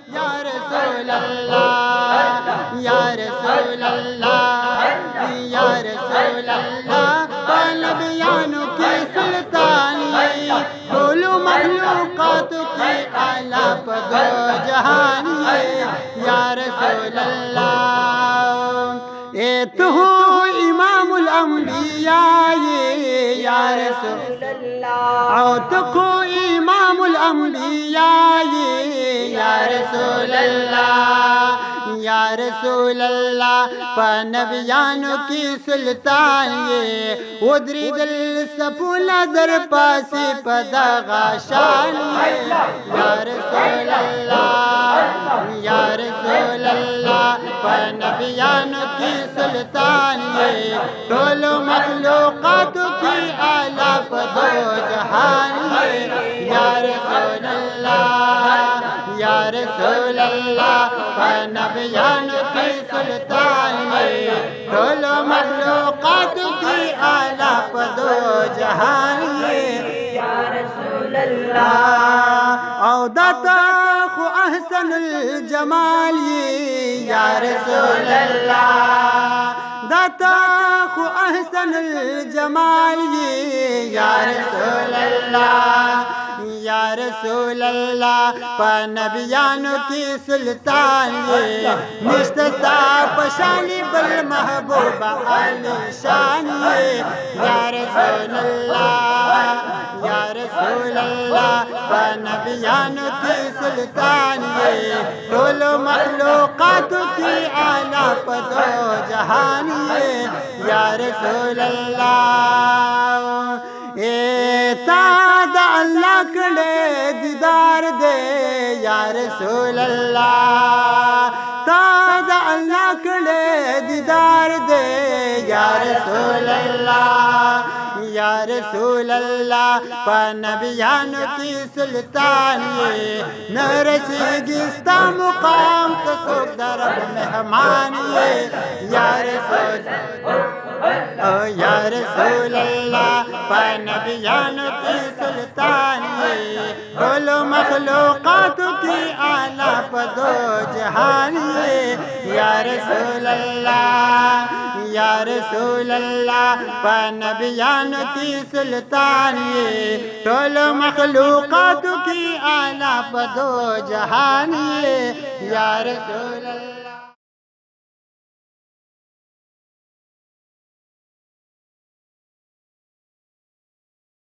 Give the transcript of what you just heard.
یا رسول اللہ یا رسول اللہ یا رسول اللہ نبیانوں کی سلطانی کل مخلوقات کی اعلیٰ پدو جہانی یا رسول اللہ اے تو امام الانبیاء یا رسول اللہ او تو امام الانبیاء یا رسول اللہ یا رسول اللہ نبیانوں کی سلطان یہ ادری دل سپولا در پاسی پدغا شان یا رسول اللہ یا رسول اللہ نبیانوں کی سلطان یہ ٹول مخلوقات کی اعلیٰ پدو جہان یا رسول اللہ یا رسول اللہ نبیانوں کی سلطان ٹول مخلوقات کی اعلیٰ پدو جہان یا رسول اللہ او داتا خو احسن الجمال یا رسول اللہ داتا خو احسن الجمال یا رسول اللہ یا رسول اللہ نبیانوں کی سلطان یہ نشتتا پشانی بل محبوب علی شان یا رسول اللہ یا رسول اللہ نبیانوں کی سلطان یہ کل مخلوقات کی اعلیٰ پدو جہان یا رسول اللہ اے تاد اللہ کڑے دیدار دے یا رسول اللہ تاد اللہ کڑے دیدار دے یا رسول اللہ یا رسول اللہ نبیانوں کی سلطان یہ نہ رسے گستا مقام تو سوک درب مہمان یا رسول یا رسول اللہ نبیانوں کی سلطان یہ کل مخلوقات کی اعلیٰ پدو جہان یا رسول اللہ یا رسول اللہ نبیانوں کی سلطان یہ کل مخلوقات کی اعلیٰ پدو جہان یا رسول اللہ